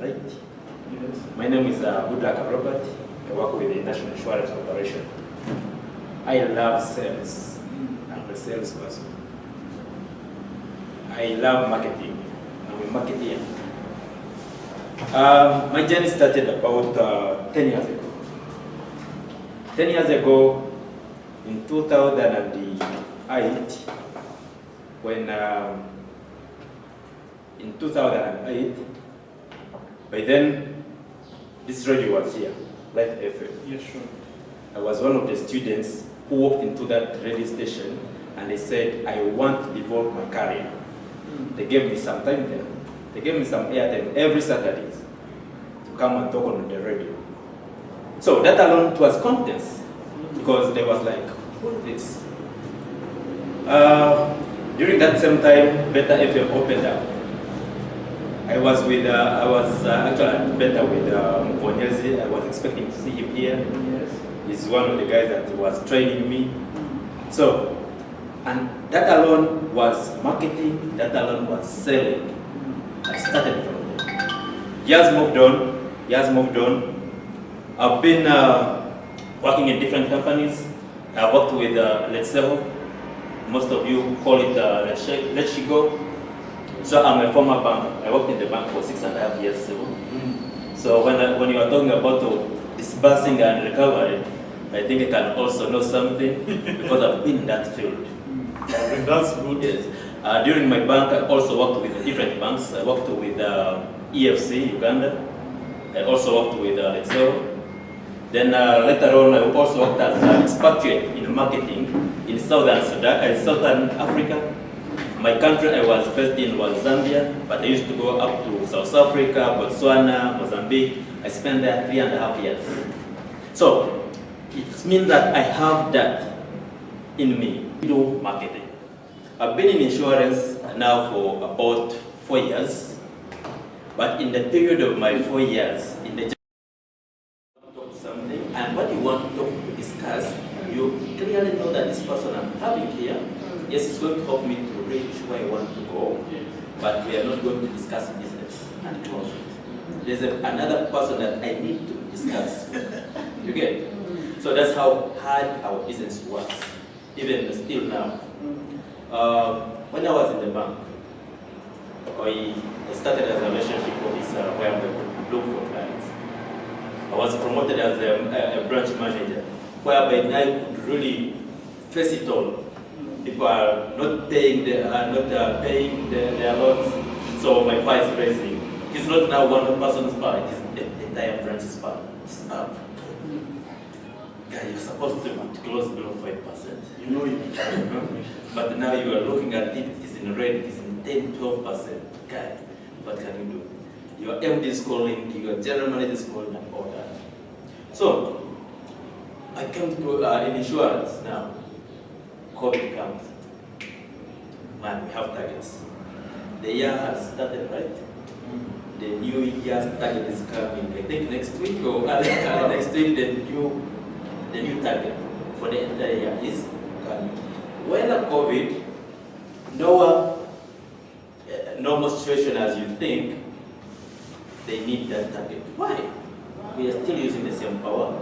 right? Yes. My name is Goodluck Robert. I work with the National Insurance Corporation. I love sales. I'm a salesperson. I love marketing. I'm a marketeer. My journey started about 10 years ago. 10 years ago, in 2008, when in 2008, by then, this radio was here, Life FM. Yes, sure. I was one of the students who walked into that radio station and they said, I want to develop my career. They gave me some time there. They gave me some airtime every Saturday to come and talk on the radio. So that alone was confidence, because they was like, what is this? During that same time, Beta FM opened up. I was actually at Beta with Mponyezi. I was expecting to see him here. Yes. He's one of the guys that was training me. So, and that alone was marketing, that alone was selling. I started from there. Years moved on. I've been working in different companies. I've worked with Let's Go. Most of you call it Let's Go. So I'm a former banker. I worked in the bank for 6.5 years. So when you are talking about disbursing and recovery, I think I can also know something because I've been in that field. That's good. Yes. During my bank, I also worked with different banks. I worked with EFC, Uganda. I also worked with Let's Go. Then later on, I also worked as an expatriate in marketing in Southern Africa. My country I was based in was Zambia, but I used to go up to South Africa, Botswana, Mozambique. I spent there 3.5 years. So it means that I have that in me, do marketing. I've been in insurance now for about 4 years, but in the period of my 4 years, in the talk something, and what you want to discuss, you clearly know that this person I'm having here, yes, it's going to help me to reach where I want to go, but we are not going to discuss business and close it. There's another person that I need to discuss. You get? So that's how hard our business works, even still now. When I was in the bank, I started as a relationship officer where I could look for clients. I was promoted as a branch manager, whereby I could really face it all. People are not paying their loans, so my price is raising. It's not now one person's part, it is the entire branch's part. It's up. Guy, you're supposed to close below 5%. You know it. But now you are looking at it, it is in red, it is in 10-12%. Guy, what can you do? Your MD is calling, your general manager is calling, and all that. So, I came to in insurance now. COVID comes. Man, we have targets. The year has started, right? The new year's target is coming. I think next week or next week the new target for the entire year is coming. When COVID, normal situation as you think, they need that target. Why? We are still using the same power.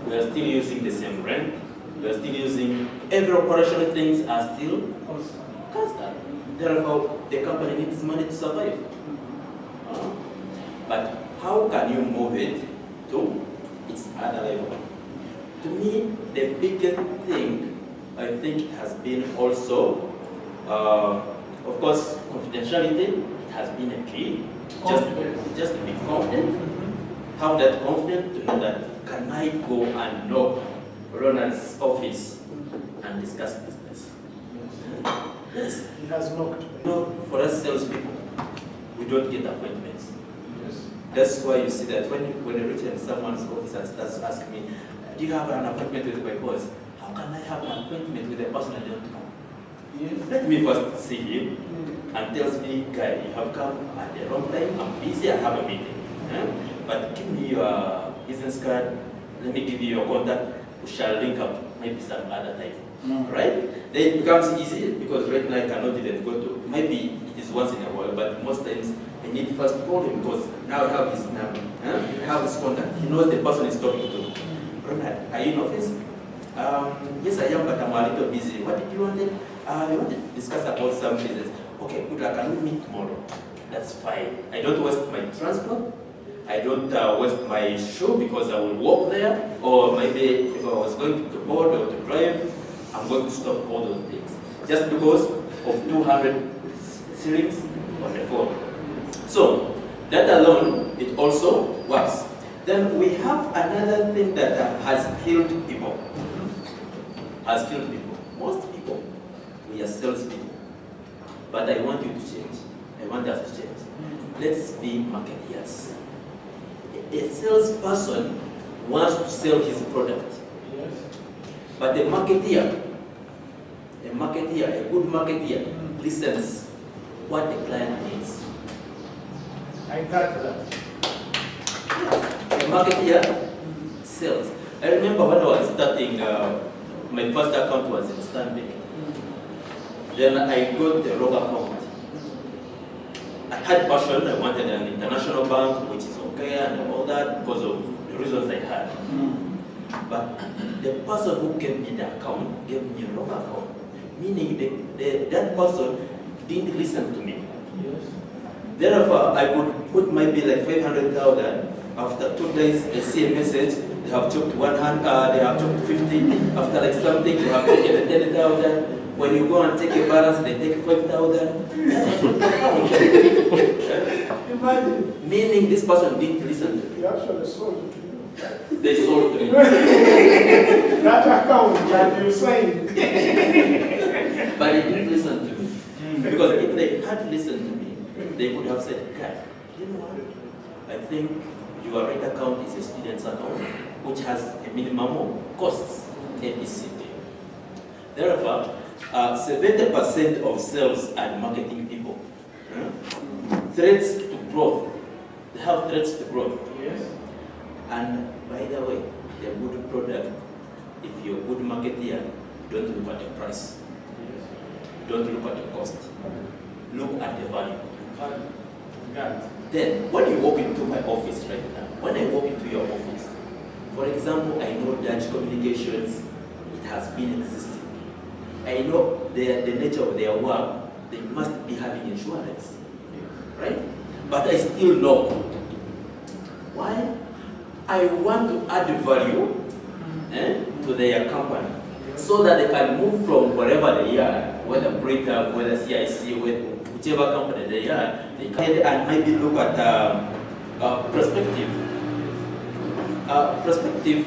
We are still using the same rent. We are still using every operational things are still constant. Therefore, the company needs money to survive. But how can you move it to its other level? To me, the biggest thing I think has been also, of course, confidentiality. It has been a key. Just to be confident. Have that confidence to know that can I go and knock Ronald's office and discuss business. Yes. He has knocked. No, for us salespeople, we don't get appointments. Yes. That's why you see that when I reach in someone's office and starts asking me, do you have an appointment with my boss? How can I have an appointment with a person I don't know? Yes. Let me first see him and tells me, guy, you have come at the wrong time, I'm busy, I have a meeting. But give me your business card, let me give you your contact, we shall link up maybe some other time. Right? Then it becomes easy because right now I cannot even go to, maybe it is once in a while, but most times I I need first to call him because now I have his number. I have his contact. He knows the person he's talking to. Ronald, are you in office? Yes, I am, but I'm a little busy. What did you want? I want to discuss about some business. Okay, good luck. Can we meet tomorrow? That's fine. I don't waste my transport. I don't waste my shoe because I will walk there. Or maybe if I was going to board or to drive, I'm going to stop all those things. Just because of 200 shillings on the phone. So, that alone, it also works. Then we have another thing that has killed people. Has killed people. Most people, we are salespeople. But I want you to change. I want us to change. Let's be marketeers. A salesperson wants to sell his product. Yes. But a good marketeer listens what the client needs. I got that. A marketeer sells. I remember when I was starting, my first account was in Stanbic. Then I got the wrong account. I had passion, I wanted an international bank, which is okay and all that because of the reasons I had. But the person who gave me the account gave me a wrong account, meaning that person didn't listen to me. Yes. Therefore, I could put maybe like 500,000. After 2 days, I see a message. They have chopped 100. They have chopped 50. After like something, they have taken 10,000. When you go and take a balance, they take 5,000. Imagine. Meaning this person didn't listen to me. You actually sold it to you. They sold to me. That account that you signed. But they didn't listen to me. Because if they had listened to me, they would have said, God, you know what? I think your right account is a student's account, which has a minimum costs, ABCD. Therefore, 70% of sales and marketing people threats to growth. They have threats to growth. Yes. And by the way, a good product, if you're a good marketeer, don't look at the price. Yes. Don't look at the cost. Look at the value. Got it. Then, when you walk into my office right now, when I walk into your office, for example, I know Dutch Communications, it has been existing. I know the nature of their work, they must be having insurance, right? But I still know. Why? I want to add value to their company so that they can move from wherever they are, whether Britam, whether CIC, whichever company they are, they can and maybe look at perspective. Perspective,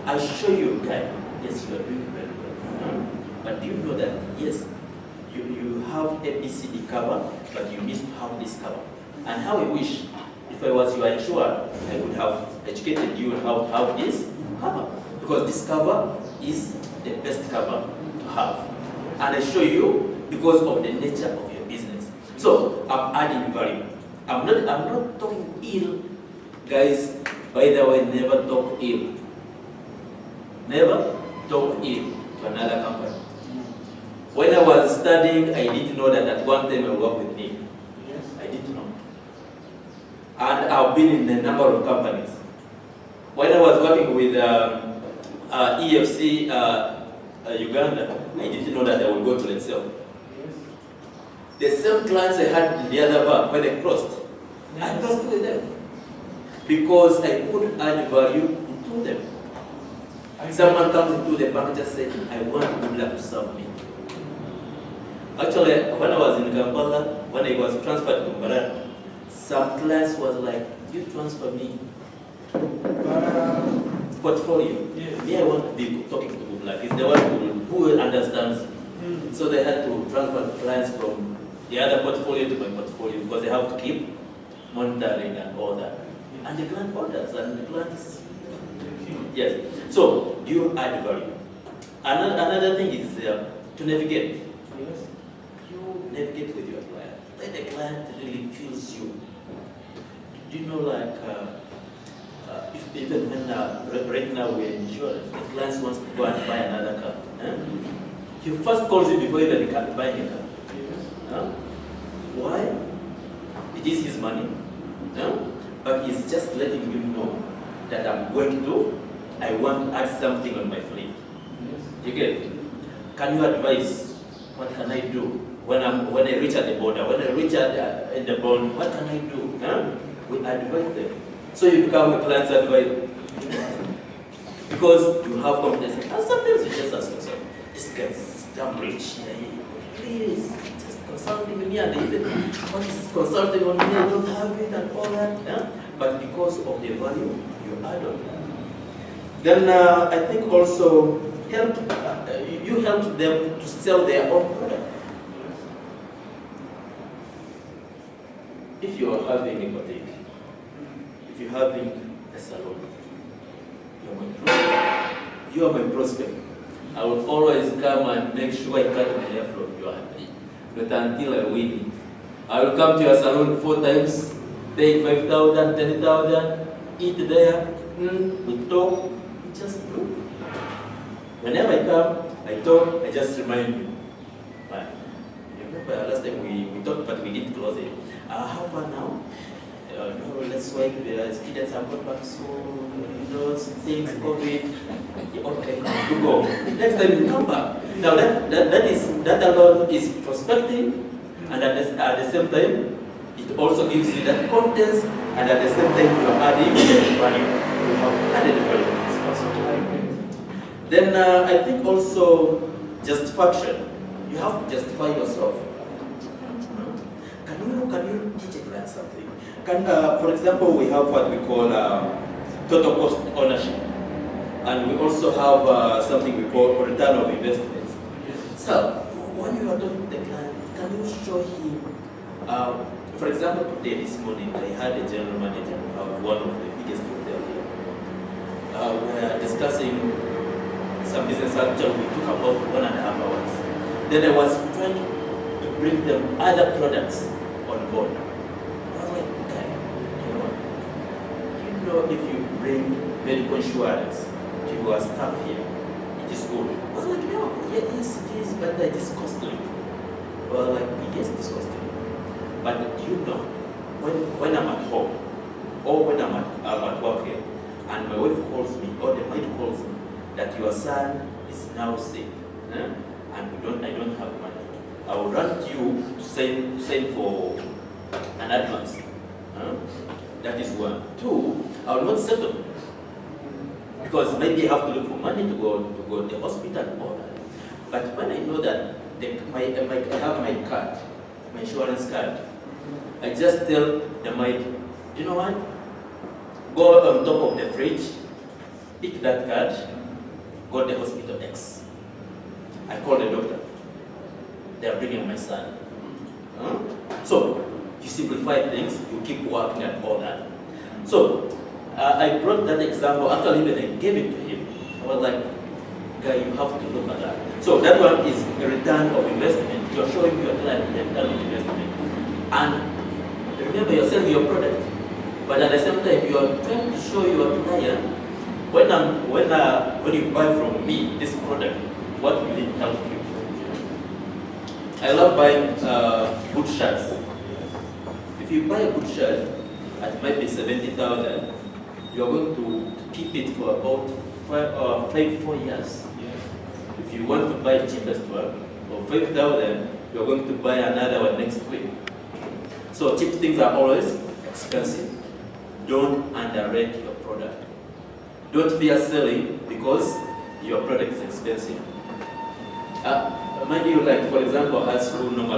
I show you, okay, yes, you are doing very well. But do you know that, yes, you have ABCD cover, but you need to have this cover. And how I wish, if I was your insurer, I would have educated you on how to have this cover. Because this cover is the best cover to have. And I show you because of the nature of your business. So I'm adding value. I'm not talking ill. Guys, by the way, never talk ill. Never talk ill to another company. When I was studying, I didn't know that at one time I would work with me. Yes. I didn't know. And I've been in a number of companies. When I was working with EFC Uganda, I didn't know that I would go to Letsel. Yes. The same clients I had in the other bank, when I crossed, I crossed with them. Because I could add value to them. Someone comes into the bank and just said, I want good luck to serve me. Actually, when I was in Kampala, when I was transferred to Mbarara, some clients was like, you transfer me portfolio. Yes. Me, I want to be talking to good luck. It's the one who understands. So they had to transfer clients from the other portfolio to my portfolio because they have to keep monitoring and all that. And the client orders and the client is, yes. So, do you add value? Another thing is to navigate. Yes. You navigate with your client. Let the client really feels you. Do you know, like, if even when right now we're in insurance, the client wants to go and buy another car. He first calls you before even buying a car. Yes. Why? It It is his money, but he's just letting you know that I want to add something on my fleet. You get it? Can you advise? What can I do when I reach at the border? When I reach at the bond, what can I do? We advise them. So you become a client's advisor. Because you have confidence. And sometimes you just ask yourself, this guy's damn rich. Please, just consulting with me, and even what is consulting on me, I don't have it and all that. But because of the value you add on that. Then I think also you help them to sell their own product. If you are having a boutique, if you're having a salon, you are my prospect. I will always come and make sure I cut my hair from your happy. Not until I win it. I will come to your salon 4 times, pay 5,000, 10,000, eat there, we talk, we just do. Whenever I come, I talk, I just remind you. Remember last time we talked, but we didn't close it. How far now? No, let's wait. The students have got back soon. Things, COVID. Okay, you go. Next time you come back. Now that alone is prospecting, and at the same time, it also gives you that confidence, and at the same time you are adding value. You have added value. Then I think also justification. You have to justify yourself. Can you teach a client something? For example, we have what we call total cost ownership, and we also have something we call return of investments. So when you are talking to the client, can you show him? For example, today this morning I had a general manager of one of the biggest hotels here. We are discussing some business actually we took about 1.5 hours. Then I was trying to bring them other products on board. I was like, okay, you know if you bring medical insurance to your staff here, it is good. I was like, no, yes it is, but it is costly. Well, like, yes, it is costly. But you know, when I'm at home, or when I'm at work here, and my wife calls me, or the maid calls me, that your son is now sick, and I don't have money. I will run to you to send for an advance. That is one. 2, I will not settle. Because maybe I have to look for money to go to the hospital and all that. But when I know that I have my card, my insurance card, I just tell the maid, you know what? Go on top of the fridge, pick that card, go to the hospital X. I call the doctor. They are bringing my son. So you simplify things, you keep working and all that. So I brought that example. Actually, even I gave it to him. I was like, guy, you have to look at that. So that one is a return of investment. You're showing your client the return of investment. And remember, you're selling your product, but at the same time, you are trying to show your client when you buy from me this product, what will it help you? I love buying good shirts. If you buy a good shirt at maybe 70,000, you are going to keep it for about 4 years. If you want to buy the cheapest one, for 5,000, you are going to buy another one next week. So cheap things are always expensive. Don't underrate your product. Don't fear selling because your product is expensive. Mind you, like for example, us who normally